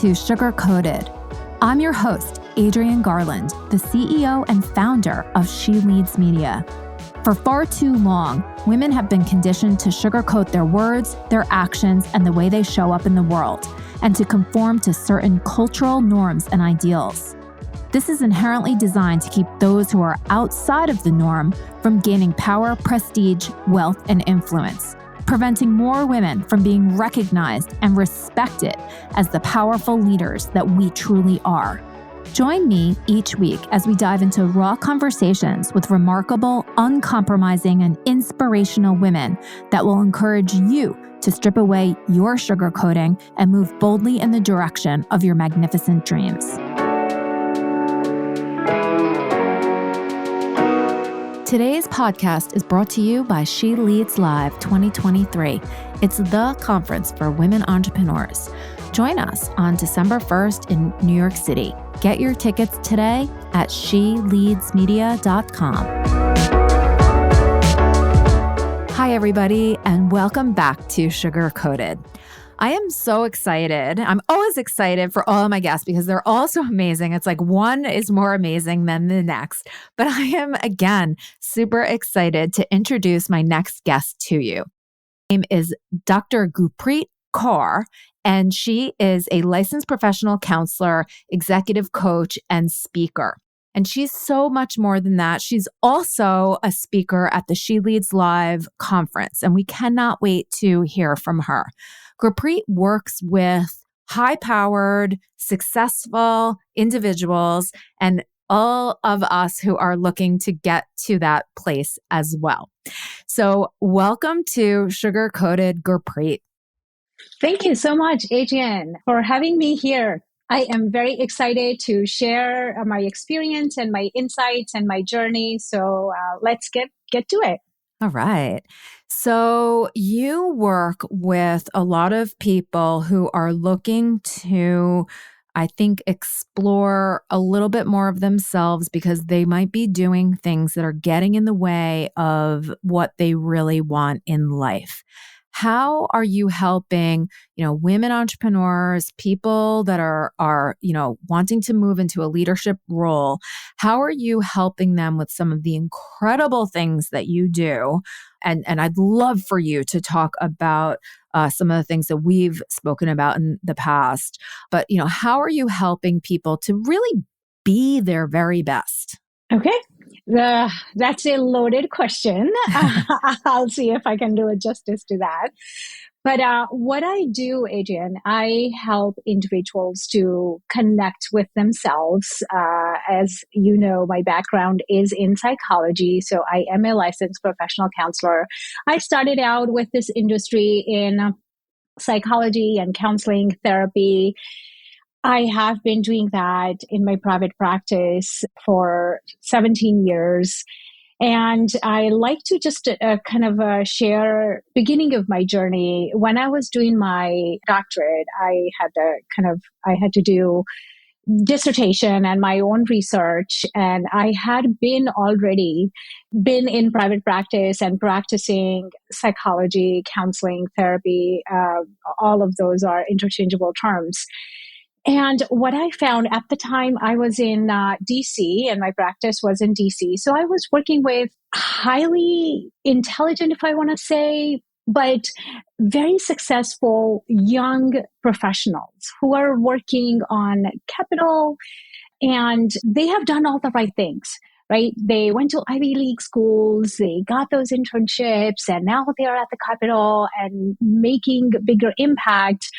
to Sugar Coated. I'm your host, Adrienne Garland, the CEO and founder of She Leads Media. For far too long, women have been conditioned to sugarcoat their words, their actions, and the way they show up in the world, and to conform to certain cultural norms and ideals. This is inherently designed to keep those who are outside of the norm from gaining power, prestige, wealth, and influence, preventing more women from being recognized and respected as the powerful leaders that we truly are. Join me each week as we dive into raw conversations with remarkable, uncompromising, and inspirational women that will encourage you to strip away your sugarcoating and move boldly in the direction of your magnificent dreams. Today's podcast is brought to you by She Leads Live 2023. It's the conference for women entrepreneurs. Join us on December 1st in New York City. Get your tickets today at sheleadsmedia.com. Hi, everybody, and welcome back to Sugar Coated. I am so excited. I'm always excited for all of my guests because they're all so amazing. It's like one is more amazing than the next. But I am, again, super excited to introduce my next guest to you. Her name is Dr. Gurpreet Kaur, and she is a licensed professional counselor, executive coach, and speaker. And she's so much more than that. She's also a speaker at the She Leads Live conference, and we cannot wait to hear from her. Gurpreet works with high-powered, successful individuals and all of us who are looking to get to that place as well. So welcome to Sugar Coated, Gurpreet. Thank you so much, Adrienne, for having me here. I am very excited to share my experience and my insights and my journey. So let's get to it. All right. So you work with a lot of people who are looking to, I think, explore a little bit more of themselves because they might be doing things that are getting in the way of what they really want in life. How are you helping, women entrepreneurs, people that are, wanting to move into a leadership role? How are you helping them with some of the incredible things that you do? And I'd love for you to talk about some of the things that we've spoken about in the past. But, how are you helping people to really be their very best? Okay. That's a loaded question. I'll see if I can do it justice to that. But what I do, Adrienne, I help individuals to connect with themselves. As you know, my background is in psychology, so I am a licensed professional counselor. I started out with this industry in psychology and counseling therapy. I have been doing that in my private practice for 17 years. And I like to just share beginning of my journey. When I was doing my doctorate, I had to do dissertation and my own research. And I had been in private practice and practicing psychology, counseling, therapy. All of those are interchangeable terms. And what I found at the time, I was in DC and my practice was in DC. So I was working with highly intelligent, if I want to say, but very successful young professionals who are working on capital, and they have done all the right things. Right? They went to Ivy League schools, they got those internships, and now they are at the Capitol and making bigger impact.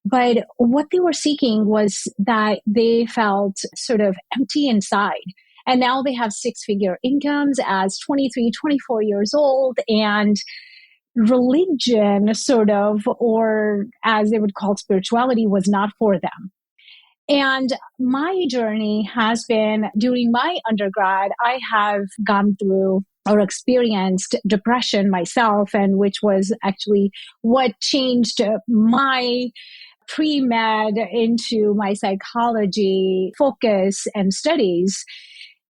But what they were seeking was that they felt sort of empty inside. And now they have six-figure incomes as 23, 24 years old, and religion or as they would call spirituality, was not for them. And my journey has been, during my undergrad, I have gone through or experienced depression myself, and which was actually what changed my pre-med into my psychology focus and studies.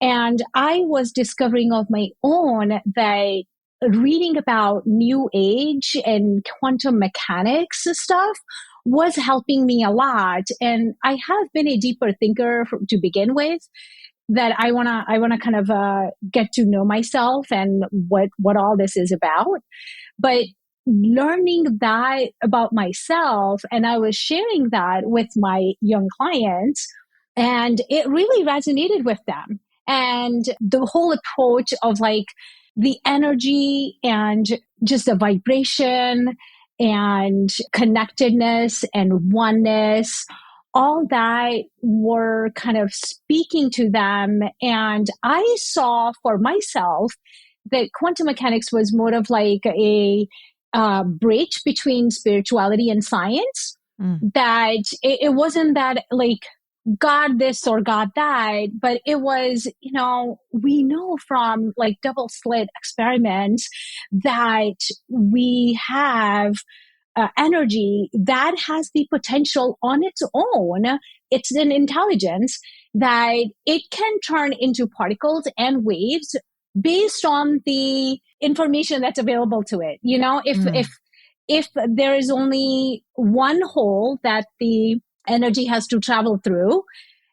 And I was discovering of my own that reading about new age and quantum mechanics stuff was helping me a lot. And I have been a deeper thinker to begin with, that I wanna kind of get to know myself and what all this is about. But learning that about myself, and I was sharing that with my young clients, and it really resonated with them. And the whole approach of like the energy and just the vibration and connectedness and oneness, all that were kind of speaking to them. And I saw for myself that quantum mechanics was more of like a bridge between spirituality and science. That it wasn't that like God this or God that, but it was, we know from like double slit experiments that we have energy that has the potential on its own. It's an intelligence that it can turn into particles and waves based on the information that's available to it. If there is only one hole that the energy has to travel through,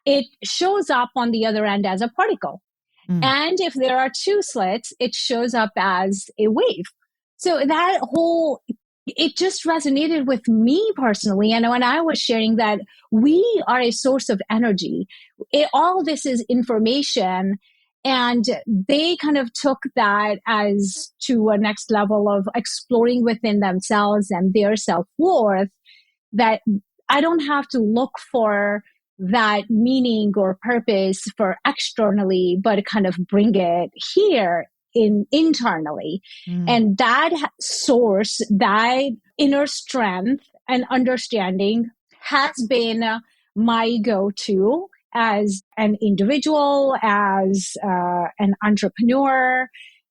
it shows up on the other end as a particle. And if there are two slits, it shows up as a wave. So that whole, it just resonated with me personally. And when I was sharing that we are a source of energy, all this is information. And they kind of took that as to a next level of exploring within themselves and their self-worth, that I don't have to look for that meaning or purpose for externally, but kind of bring it here internally. And that source, that inner strength and understanding has been my go-to as an individual, as an entrepreneur,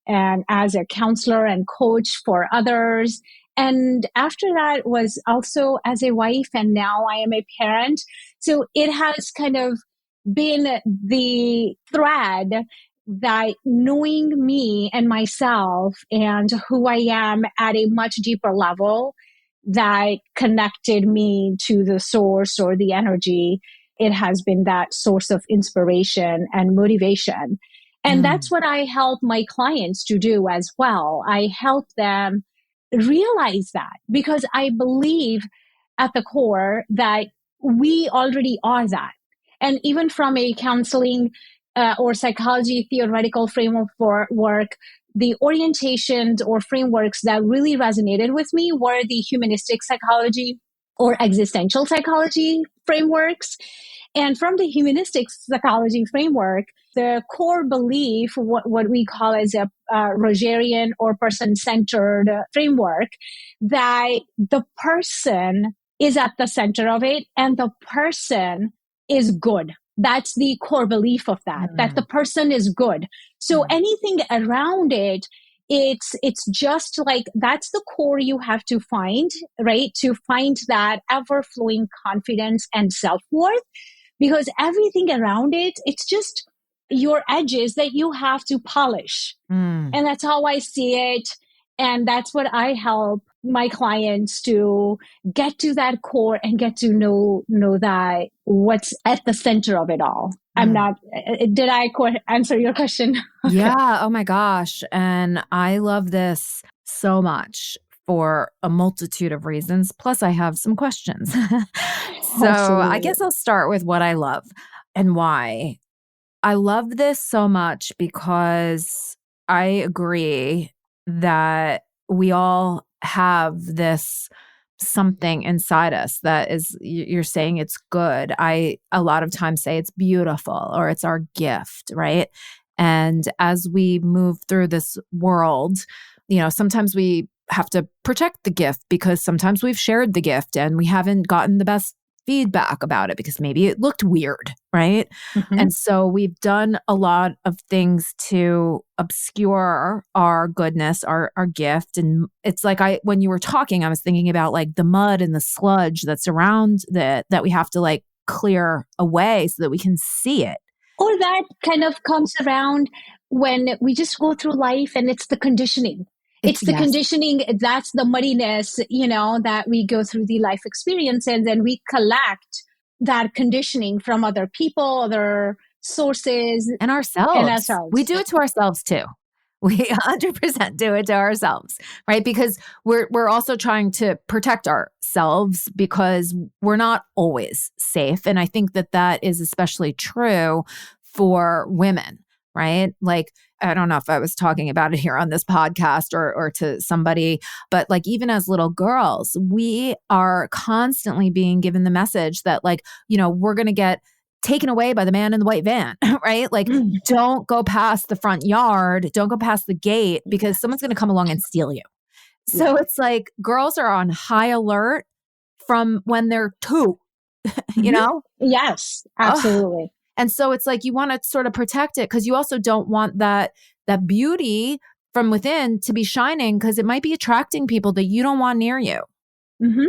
and as a counselor and coach for others. And after that was also as a wife, and now I am a parent. So it has kind of been the thread that knowing me and myself and who I am at a much deeper level that connected me to the source or the energy. It has been that source of inspiration and motivation. And that's what I help my clients to do as well. I help them realize that, because I believe at the core that we already are that. And even from a counseling or psychology theoretical framework for work, the orientations or frameworks that really resonated with me were the humanistic psychology or existential psychology frameworks. And from the humanistic psychology framework, the core belief, what we call as a Rogerian or person-centered framework, that the person is at the center of it and the person is good. That's the core belief of that, that the person is good. So anything around it, it's just like, that's the core you have to find, right? To find that ever-flowing confidence and self-worth, because everything around it, it's just your edges that you have to polish. And that's how I see it. And that's what I help my clients to get to that core and get to know that what's at the center of it all. I'm not, did I answer your question? Yeah. Oh my gosh. And I love this so much for a multitude of reasons. Plus, I have some questions. So I guess I'll start with what I love and why. I love this so much because I agree that we all have this something inside us that is, you're saying it's good. I a lot of times say it's beautiful or it's our gift, right? And as we move through this world, sometimes we have to protect the gift because sometimes we've shared the gift and we haven't gotten the best feedback about it because maybe it looked weird, right? And so we've done a lot of things to obscure our goodness, our gift. And it's like when you were talking, I was thinking about like the mud and the sludge that's around that we have to like clear away so that we can see it. Or that kind of comes around when we just go through life and it's the conditioning. It's the yes. conditioning, that's the muddiness, that we go through the life experiences, and we collect that conditioning from other people, other sources, And and ourselves. We ourselves. do it to ourselves too. We 100% do it to ourselves, right? Because we're also trying to protect ourselves because we're not always safe. And I think that is especially true for women, right? Like, I don't know if I was talking about it here on this podcast or to somebody, but like even as little girls, we are constantly being given the message that like, we're going to get taken away by the man in the white van, right? Like, don't go past the front yard, don't go past the gate because someone's going to come along and steal you. So it's like girls are on high alert from when they're 2, you know? Yes, Ugh. absolutely. And so it's like you want to sort of protect it because you also don't want that beauty from within to be shining because it might be attracting people that you don't want near you. Mm-hmm.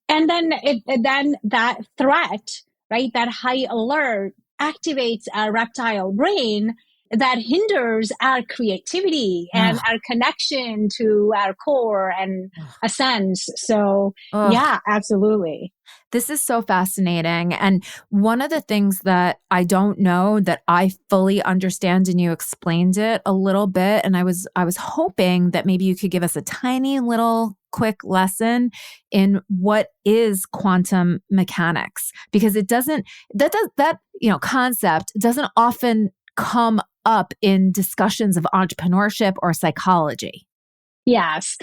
And then that threat, right? That high alert activates our reptile brain that hinders our creativity and Ugh. our connection to our core and a sense. So Ugh. yeah, absolutely. This is so fascinating. And one of the things that I don't know that I fully understand, and you explained it a little bit, and I was hoping that maybe you could give us a tiny little quick lesson in what is quantum mechanics, because it doesn't that concept doesn't often come up in discussions of entrepreneurship or psychology. Yes.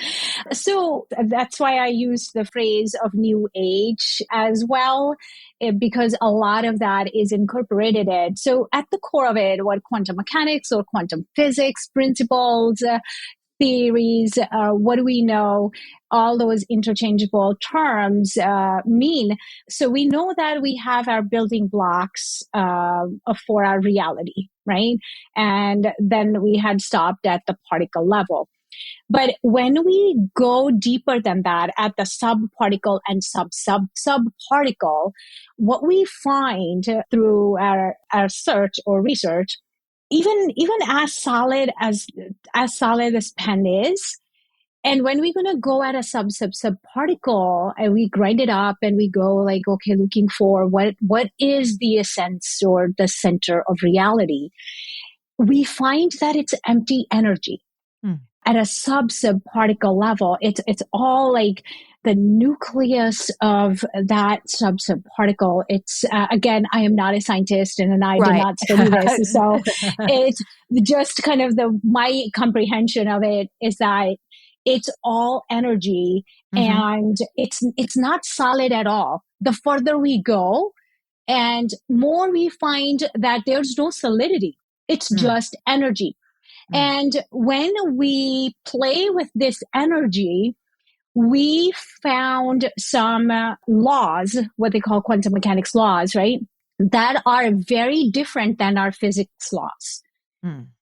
So that's why I use the phrase of new age as well, because a lot of that is incorporated in. So at the core of it, what quantum mechanics or quantum physics principles, theories, what do we know? All those interchangeable terms mean. So we know that we have our building blocks for our reality, right? And then we had stopped at the particle level. But when we go deeper than that at the subparticle and subparticle, what we find through our search or research, even as solid as pen is, and when we're going to go at a subparticle and we grind it up and we go like, okay, looking for what is the essence or the center of reality, we find that it's empty energy. At a subparticle level, it's all like the nucleus of that subparticle. It's again, I am not a scientist and I did not study this, so it's just kind of my comprehension of it is that it's all energy, and it's not solid at all. The further we go, and more we find that there's no solidity. It's just energy. And when we play with this energy, we found some laws, what they call quantum mechanics laws, right? That are very different than our physics laws.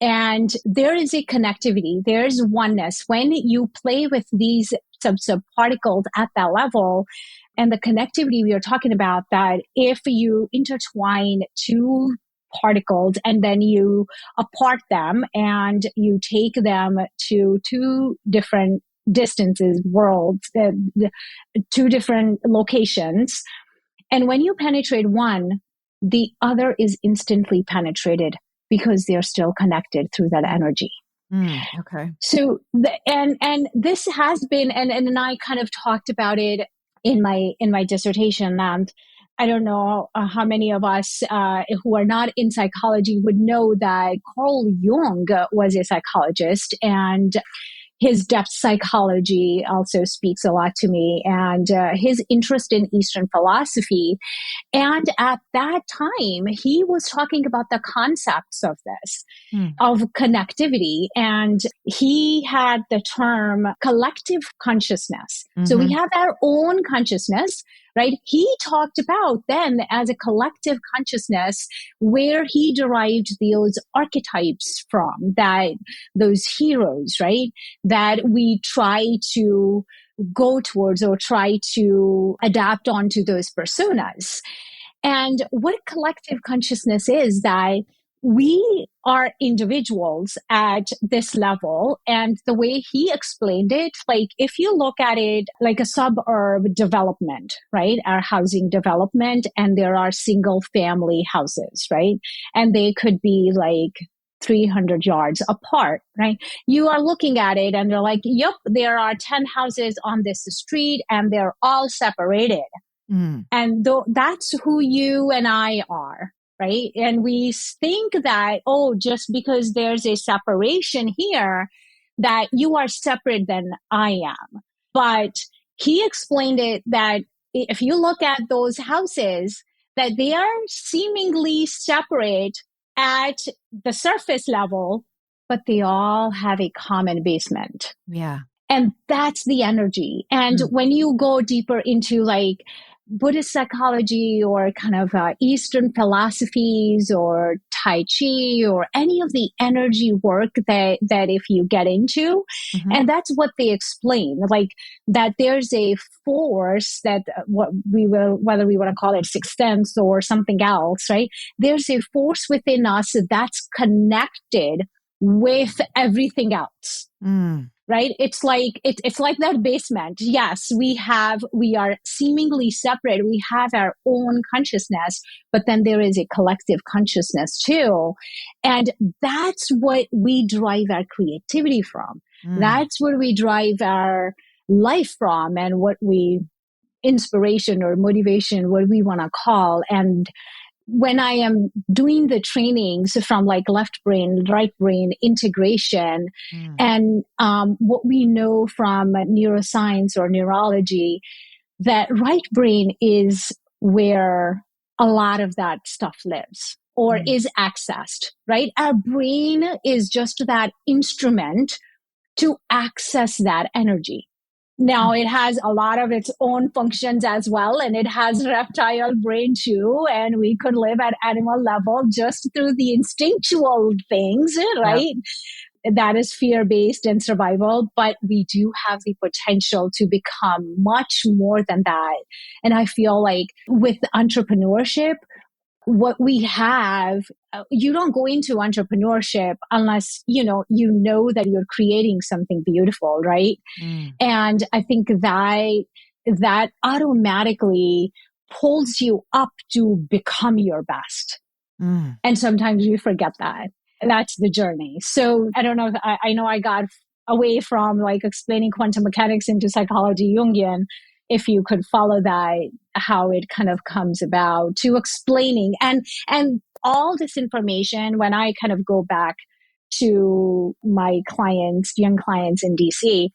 And there is a connectivity, there's oneness. When you play with these subparticles at that level, and the connectivity we are talking about, that if you intertwine two particles and then you apart them and you take them to two different distances, worlds, two different locations, and when you penetrate one, the other is instantly penetrated because they're still connected through that energy. Okay. So and this has been, and I kind of talked about it in my dissertation. And I don't know how many of us who are not in psychology would know that Carl Jung was a psychologist, and his depth psychology also speaks a lot to me, and his interest in Eastern philosophy. And at that time, he was talking about the concepts of this, of connectivity. And he had the term collective consciousness. So we have our own consciousness, right? He talked about then as a collective consciousness, where he derived those archetypes from, that those heroes, right? That we try to go towards or try to adapt onto those personas. And what collective consciousness is, that we are individuals at this level. And the way he explained it, like if you look at it like a suburb development, right? Our housing development, and there are single family houses, right? And they could be like 300 yards apart, right? You are looking at it and you're like, yep, there are 10 houses on this street and they're all separated. And that's who you and I are, right? And we think that, oh, just because there's a separation here, that you are separate than I am. But he explained it that if you look at those houses, that they are seemingly separate at the surface level, but they all have a common basement. Yeah. And that's the energy. And when you go deeper into like Buddhist psychology or kind of Eastern philosophies or Tai Chi or any of the energy work that if you get into, and that's what they explain, like that there's a force that whether we want to call it sixth sense or something else, right? There's a force within us that's connected with everything else. Right? It's like that basement. Yes, we are seemingly separate. We have our own consciousness, but then there is a collective consciousness too. And that's what we drive our creativity from. That's where we drive our life from, and what we inspiration or motivation, what we want to call. And when I am doing the trainings from like left brain, right brain integration, and what we know from neuroscience or neurology, that right brain is where a lot of that stuff lives or is accessed, right? Our brain is just that instrument to access that energy. Now it has a lot of its own functions as well, and it has reptile brain too, and we could live at animal level just through the instinctual things, right? Yep. That is fear-based and survival, but we do have the potential to become much more than that. And I feel like with entrepreneurship, what we have, you don't go into entrepreneurship unless you know that you're creating something beautiful, right? And I think that automatically pulls you up to become your best. And sometimes you forget that. That's the journey. So I don't know if I know I got away from like explaining quantum mechanics into psychology Jungian. If you could follow that, how it kind of comes about to explaining and all this information, when I kind of go back to my clients, young clients in DC,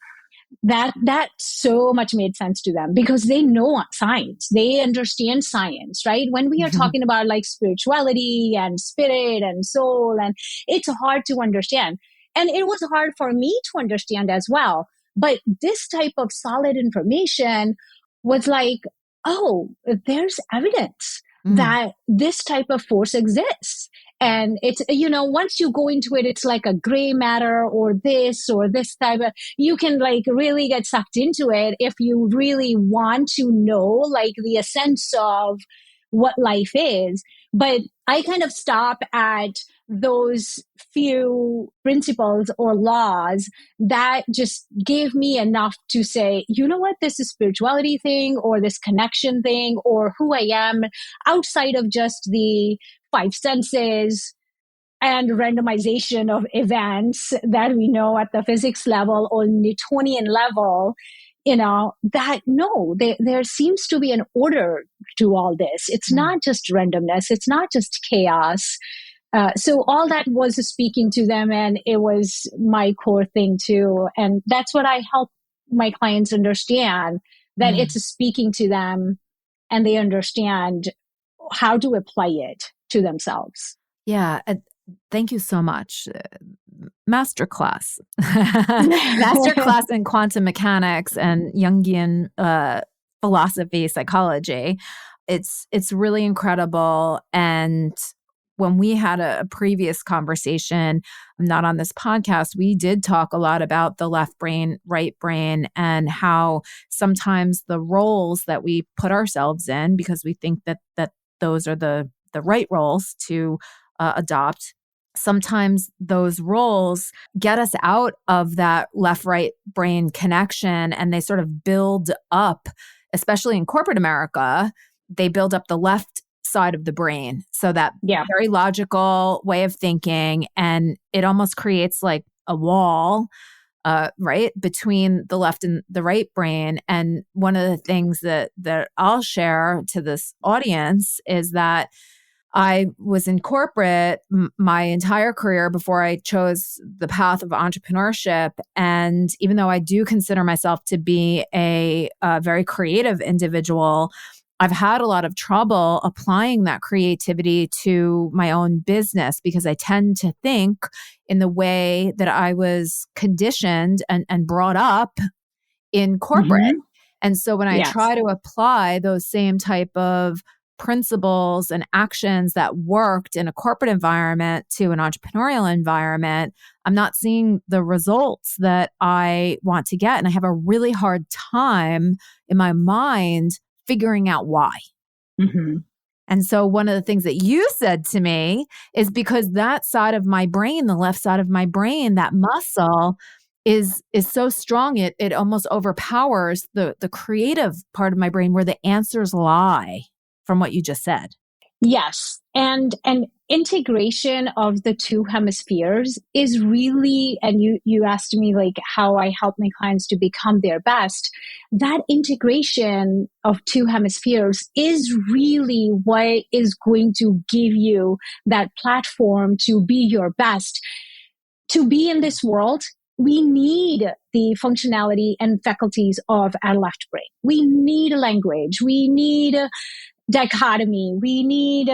that so much made sense to them because they know science. They understand science, right? When we are talking about like spirituality and spirit and soul, and it's hard to understand. And it was hard for me to understand as well. But this type of solid information was like, oh, there's evidence that this type of force exists. And it's, once you go into it, it's like a gray matter or this type of, you can like really get sucked into it if you really want to know like the essence of what life is. But I kind of stop at those few principles or laws that just gave me enough to say, you know what, this is spirituality thing or this connection thing or who I am outside of just the five senses and randomization of events that we know at the physics level or Newtonian level. There seems to be an order to all this. It's not just randomness. It's not just chaos. So all that was speaking to them, and it was my core thing too. And that's what I help my clients understand, that it's speaking to them and they understand how to apply it to themselves. Yeah. Thank you so much. Masterclass. Masterclass in quantum mechanics and Jungian philosophy, psychology. It's really incredible. And when we had a previous conversation, not on this podcast, we did talk a lot about the left brain, right brain, and how sometimes the roles that we put ourselves in, because we think that those are the right roles to adopt, sometimes those roles get us out of that left-right brain connection, and they sort of build up, especially in corporate America, they build up the left side of the brain. So that very logical way of thinking, and it almost creates like a wall, right, between the left and the right brain. And one of the things that I'll share to this audience is that I was in corporate my entire career before I chose the path of entrepreneurship. And even though I do consider myself to be a very creative individual, I've had a lot of trouble applying that creativity to my own business because I tend to think in the way that I was conditioned and brought up in corporate. Mm-hmm. And so when I Yes. try to apply those same type of principles and actions that worked in a corporate environment to an entrepreneurial environment, I'm not seeing the results that I want to get. And I have a really hard time in my mind figuring out why. Mm-hmm. And so one of the things that you said to me is because that side of my brain, the left side of my brain, that muscle is so strong, it almost overpowers the creative part of my brain where the answers lie, from what you just said. Yes. And integration of the two hemispheres is really, and you asked me like how I help my clients to become their best. That integration of two hemispheres is really what is going to give you that platform to be your best. To be in this world, we need the functionality and faculties of our left brain. We need language. We need dichotomy. We need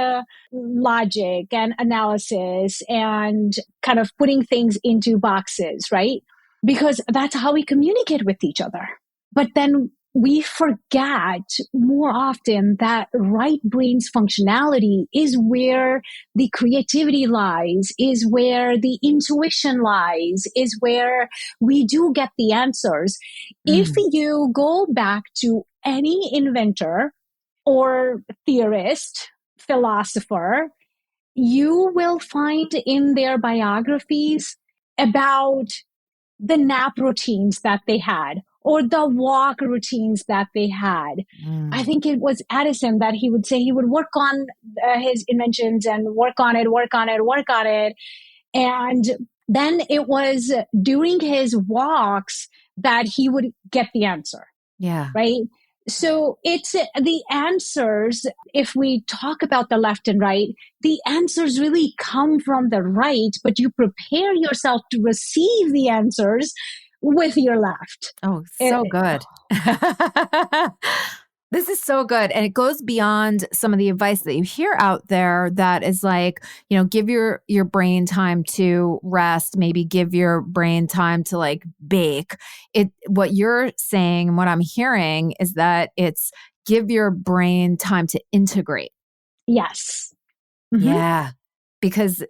logic and analysis and kind of putting things into boxes, right? Because that's how we communicate with each other. But then we forget more often that right brain's functionality is where the creativity lies, is where the intuition lies, is where we do get the answers. If you go back to any inventor or theorist, philosopher, you will find in their biographies about the nap routines that they had or the walk routines that they had. I think it was Edison that he would say he would work on his inventions and work on it. And then it was during his walks that he would get the answer. Yeah. Right. So it's the answers. If we talk about the left and right, the answers really come from the right, but you prepare yourself to receive the answers with your left. Oh, so good. This is so good. And it goes beyond some of the advice that you hear out there that is like, give your brain time to rest, maybe give your brain time to like bake. What you're saying and what I'm hearing is that it's give your brain time to integrate. Yes. Mm-hmm. Yeah. Because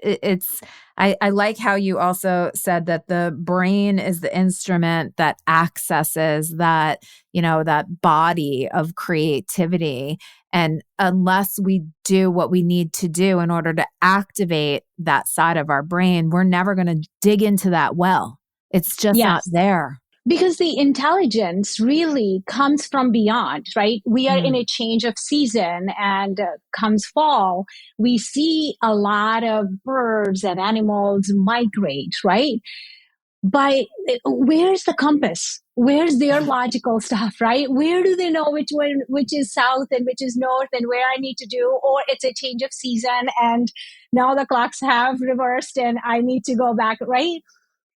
I like how you also said that the brain is the instrument that accesses that, that body of creativity. And unless we do what we need to do in order to activate that side of our brain, we're never going to dig into that well. It's just not there. Because the intelligence really comes from beyond, right? We are in a change of season, and comes fall, we see a lot of birds and animals migrate, right? But where's the compass? Where's their logical stuff, right? Where do they know which is south and which is north and where I need to do? Or it's a change of season and now the clocks have reversed and I need to go back, right?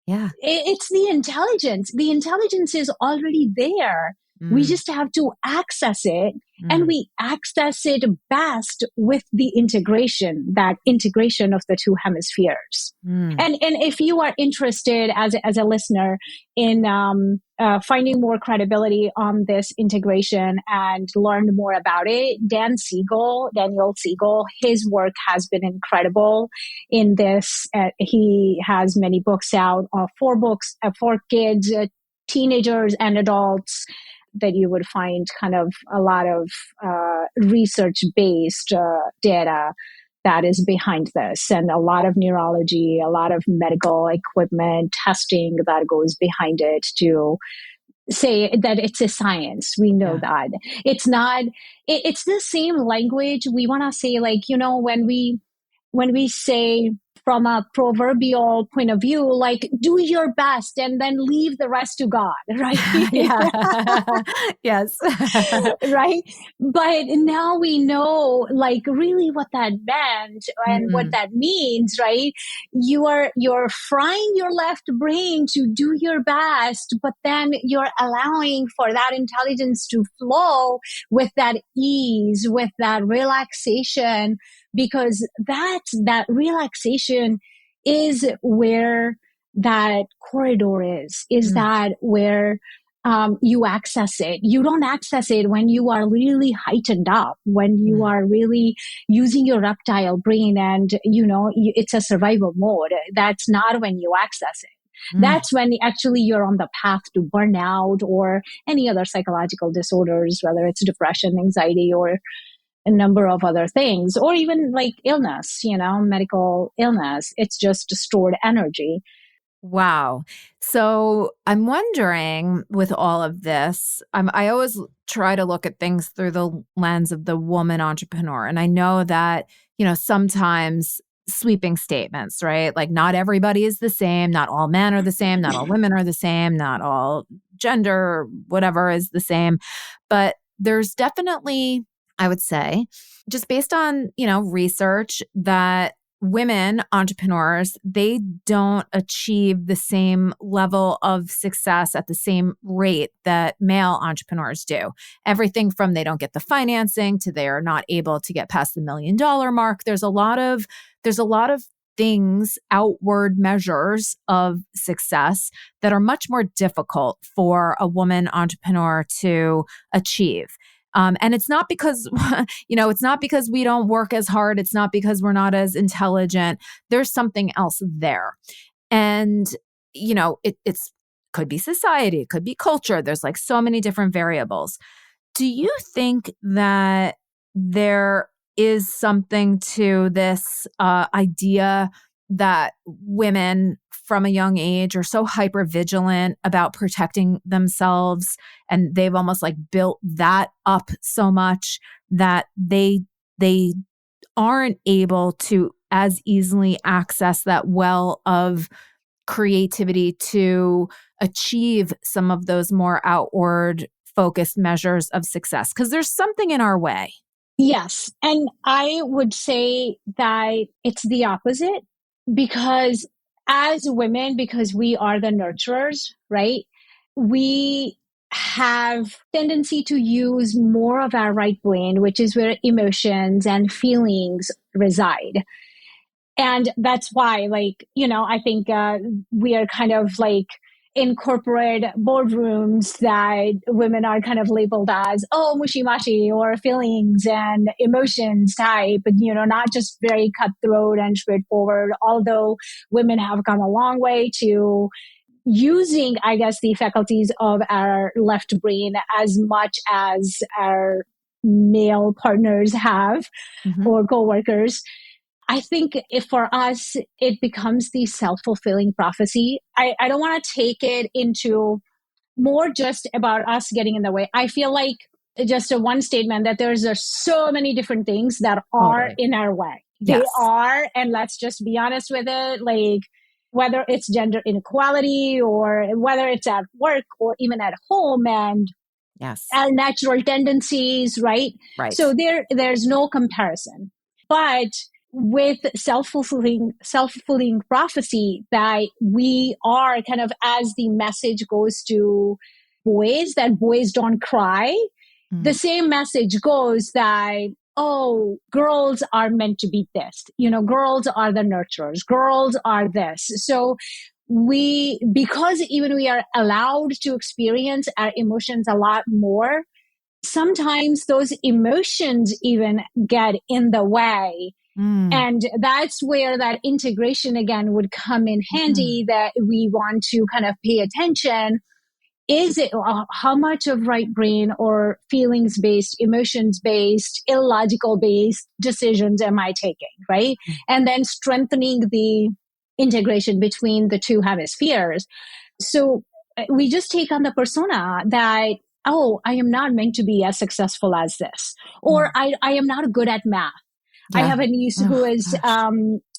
Yeah. It's the intelligence. The intelligence is already there. We just have to access it, and we access it best with the that integration of the two hemispheres. And if you are interested as a listener in finding more credibility on this integration and learn more about it, Daniel Siegel, his work has been incredible in this. He has many books out, 4 books for kids, teenagers and adults, that you would find kind of a lot of research-based data that is behind this, and a lot of neurology, a lot of medical equipment testing that goes behind it to say that it's a science. We know that it's not, it's the same language. We want to say, like, when we say from a proverbial point of view, like, do your best and then leave the rest to God, right? Yes. Right. But now we know, like, really what that meant and what that means, right? You're frying your left brain to do your best, but then you're allowing for that intelligence to flow with that ease, with that relaxation, because that relaxation is where that corridor is that where you access it. You don't access it when you are really heightened up, when you are really using your reptile brain and, it's a survival mode. That's not when you access it. That's when actually you're on the path to burnout or any other psychological disorders, whether it's depression, anxiety, or a number of other things, or even like illness, medical illness. It's just stored energy. Wow. So I'm wondering, with all of this, I always try to look at things through the lens of the woman entrepreneur. And I know that, sometimes sweeping statements, right? Like, not everybody is the same. Not all men are the same. Not all women are the same. Not all gender, whatever, is the same. But there's definitely, I would say, just based on, research, that women entrepreneurs, they don't achieve the same level of success at the same rate that male entrepreneurs do. Everything from they don't get the financing to they are not able to get past the $1 million mark. There's a lot of things, outward measures of success that are much more difficult for a woman entrepreneur to achieve. And it's not because, it's not because we don't work as hard. It's not because we're not as intelligent. There's something else there. And, it's could be society, it could be culture. There's like so many different variables. Do you think that there is something to this idea that women from a young age are so hyper vigilant about protecting themselves, and they've almost like built that up so much that they aren't able to as easily access that well of creativity to achieve some of those more outward focused measures of success? Because there's something in our way. Yes. And I would say that it's the opposite, because as women, because we are the nurturers, right? We have tendency to use more of our right brain, which is where emotions and feelings reside. And that's why, I think we are kind of like in corporate boardrooms that women are kind of labeled as, mushy-mushy, or feelings and emotions type, not just very cutthroat and straightforward, although women have come a long way to using, I guess, the faculties of our left brain as much as our male partners have, or coworkers. I think if for us, it becomes the self-fulfilling prophecy. I don't want to take it into more just about us getting in the way. I feel like just a one statement that there's so many different things that are in our way. Yes. They are, and let's just be honest with it, like whether it's gender inequality or whether it's at work or even at home, and our natural tendencies, right? Right. So there's no comparison. But with self-fulfilling prophecy, that we are kind of, as the message goes to boys, that boys don't cry, the same message goes that, girls are meant to be this, girls are the nurturers, girls are this. So because even we are allowed to experience our emotions a lot more, sometimes those emotions even get in the way. And that's where that integration again would come in handy, that we want to kind of pay attention is it, how much of right brain or feelings based, emotions based, illogical based decisions am I taking, right? And then strengthening the integration between the two hemispheres. So we just take on the persona that, oh, I am not meant to be as successful as this, or I am not good at math. I Yeah. have a niece who is I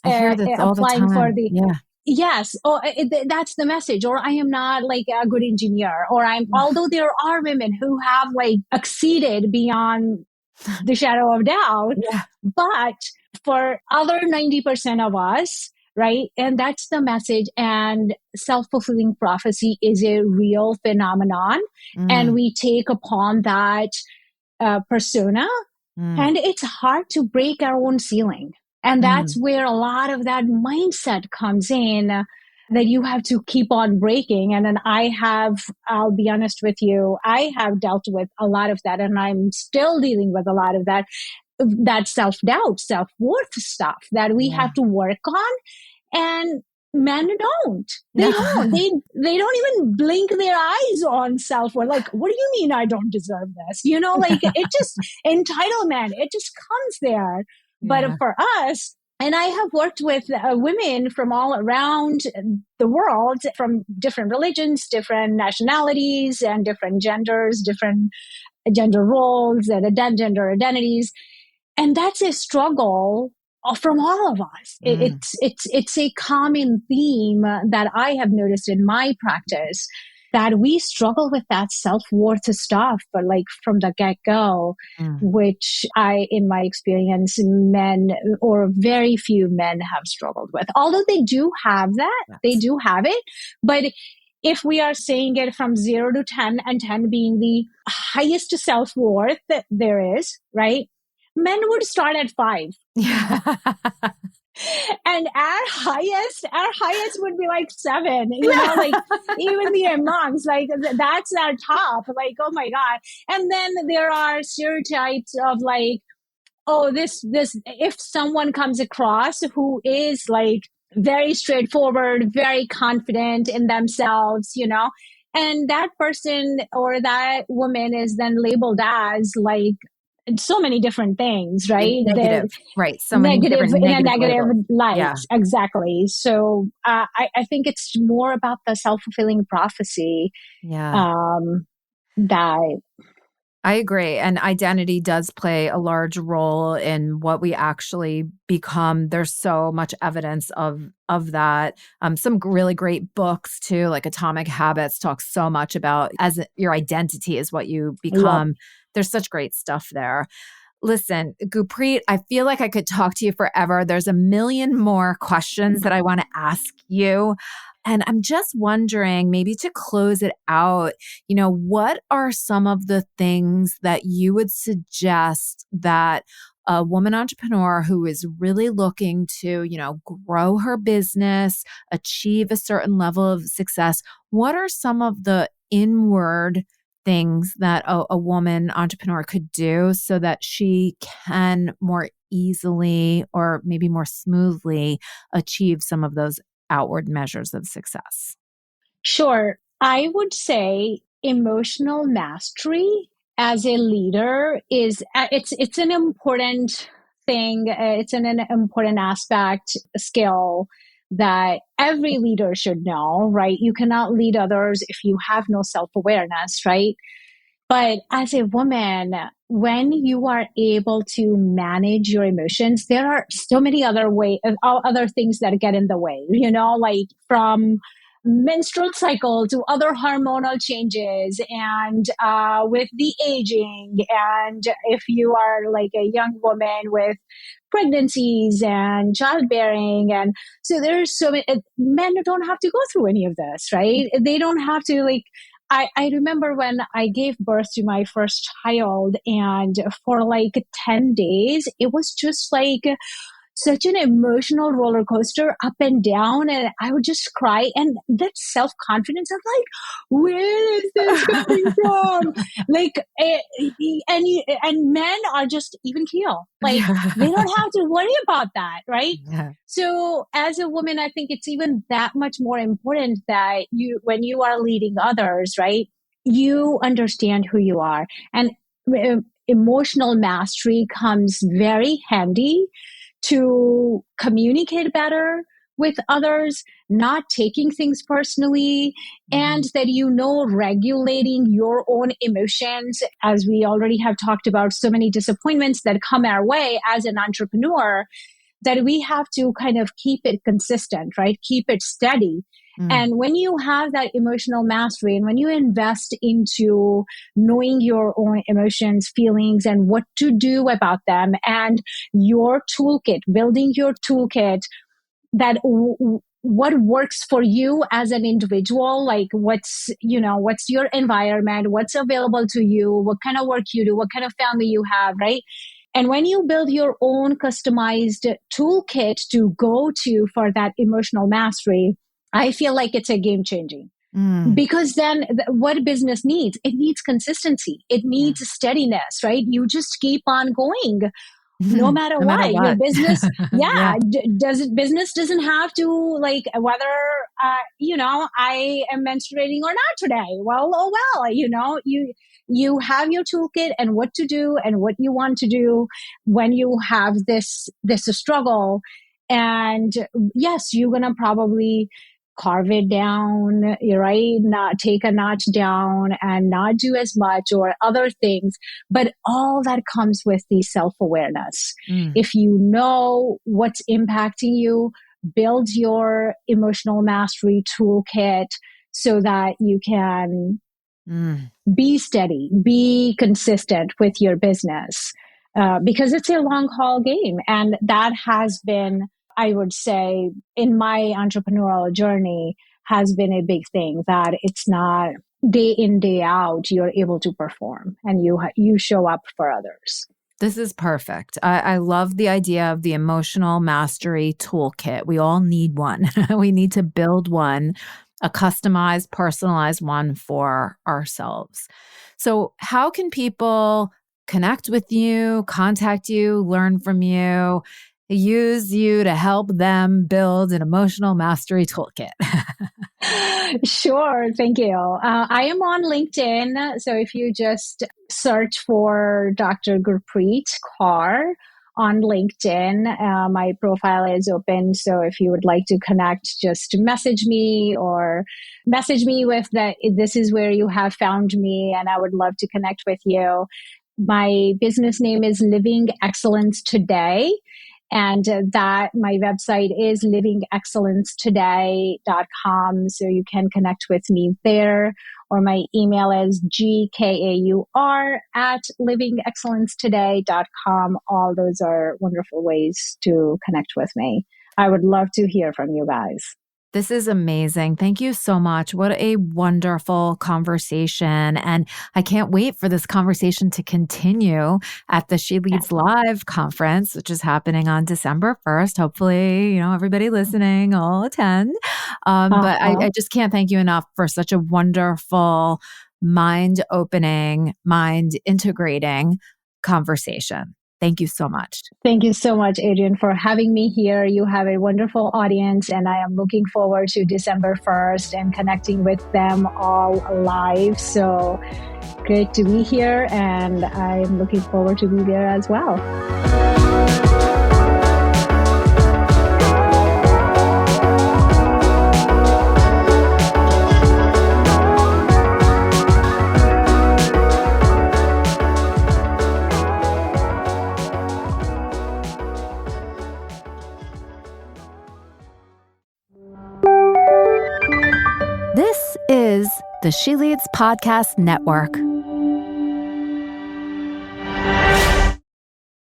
hear this all the applying for time. the, Yeah. yes, or that's the message. Or I am not like a good engineer, or although there are women who have like exceeded beyond the shadow of doubt, Yeah. but for other 90% of us, right? And that's the message. And self-fulfilling prophecy is a real phenomenon. And we take upon that persona, and it's hard to break our own ceiling. And that's where a lot of that mindset comes in, that you have to keep on breaking. And then I'll be honest with you, I have dealt with a lot of that, and I'm still dealing with a lot of that self-doubt, self-worth stuff that we have to work on. And men don't. They don't. They don't even blink their eyes on self-worth. Like, what do you mean I don't deserve this? Like it just entitlement. It just comes there. But for us, and I have worked with women from all around the world, from different religions, different nationalities, and different genders, different gender roles, and gender identities. And that's a struggle from all of us. It's a common theme that I have noticed in my practice, that we struggle with that self-worth stuff, but like from the get-go, which in my experience, men or very few men have struggled with. Although they do have that, they do have it, but if we are saying it from 0 to 10, and 10 being the highest self-worth that there is, right? Men would start at 5. Yeah. And our highest would be like 7, like even the monks, like that's our top, like, oh my God. And then there are stereotypes of like, oh, this, if someone comes across who is like very straightforward, very confident in themselves, and that person or that woman is then labeled as like so many different things, right? Negative, right? So many Negative different in a negative labels. light. Yeah. Exactly. So I think it's more about the self-fulfilling prophecy. Yeah. That I agree. And identity does play a large role in what we actually become. There's so much evidence of that. Some really great books too, like Atomic Habits, talk so much about as your identity is what you become. There's such great stuff there. Listen, Gurpreet, I feel like I could talk to you forever. There's a million more questions that I want to ask you. And I'm just wondering, maybe to close it out, what are some of the things that you would suggest that a woman entrepreneur who is really looking to, grow her business, achieve a certain level of success, what are some of the inward things that a woman entrepreneur could do so that she can more easily or maybe more smoothly achieve some of those outward measures of success? Sure. I would say emotional mastery as a leader is it's an important thing. It's an important aspect, skill that every leader should know, right? You cannot lead others if you have no self-awareness, right? But as a woman, when you are able to manage your emotions, there are so many other things that get in the way, like from menstrual cycle to other hormonal changes, and with the aging, and if you are like a young woman with pregnancies and childbearing, and so there's so many men don't have to go through any of this, right? They don't have to like. I remember when I gave birth to my first child, and for like 10 days, it was just like such an emotional roller coaster up and down, and I would just cry. And that self-confidence of like, where is this coming from? Like, and men are just even keel. Like, they don't have to worry about that, right? Yeah. So as a woman, I think it's even that much more important that when you are leading others, right? you understand who you are. And emotional mastery comes very handy to communicate better with others, not taking things personally, and that regulating your own emotions. As we already have talked about, so many disappointments that come our way as an entrepreneur, that we have to kind of keep it consistent, right? Keep it steady. And when you have that emotional mastery, and when you invest into knowing your own emotions, feelings, and what to do about them, and your toolkit, building your toolkit, that what works for you as an individual, like what's your environment, what's available to you, what kind of work you do, what kind of family you have, right? And when you build your own customized toolkit to go to for that emotional mastery, I feel like it's a game changing. Because then what business needs? It needs consistency. It needs steadiness, right? You just keep on going. No matter what, your business, business doesn't have to, like, whether, I am menstruating or not today. Well, oh well, you have your toolkit and what to do and what you want to do when you have this struggle. And yes, you're going to probably carve it down, right? Not take a notch down and not do as much or other things. But all that comes with the self-awareness. If you know what's impacting you, build your emotional mastery toolkit so that you can be steady, be consistent with your business, because it's a long haul game. And that has been, I would say, in my entrepreneurial journey, has been a big thing, that it's not day in, day out, you're able to perform and you show up for others. This is perfect. I love the idea of the emotional mastery toolkit. We all need one. We need to build one, a customized, personalized one for ourselves. So how can people connect with you, contact you, learn from you, use you to help them build an emotional mastery toolkit? Sure. Thank you. I am on LinkedIn. So if you just search for Dr. Gurpreet Kaur on LinkedIn, my profile is open. So if you would like to connect, just message me or message me with that. This is where you have found me, and I would love to connect with you. My business name is Living Excellence Today. And that my website is livingexcellencetoday.com. So you can connect with me there, or my email is gkaur@livingexcellencetoday.com. All those are wonderful ways to connect with me. I would love to hear from you guys. This is amazing. Thank you so much. What a wonderful conversation. And I can't wait for this conversation to continue at the She Leads Live conference, which is happening on December 1st. Hopefully, everybody listening will attend. But I just can't thank you enough for such a wonderful, mind-opening, mind-integrating conversation. Thank you so much. Thank you so much, Adrienne, for having me here. You have a wonderful audience, and I am looking forward to December 1st and connecting with them all live. So great to be here, and I'm looking forward to be there as well. This is the She Leads Podcast Network.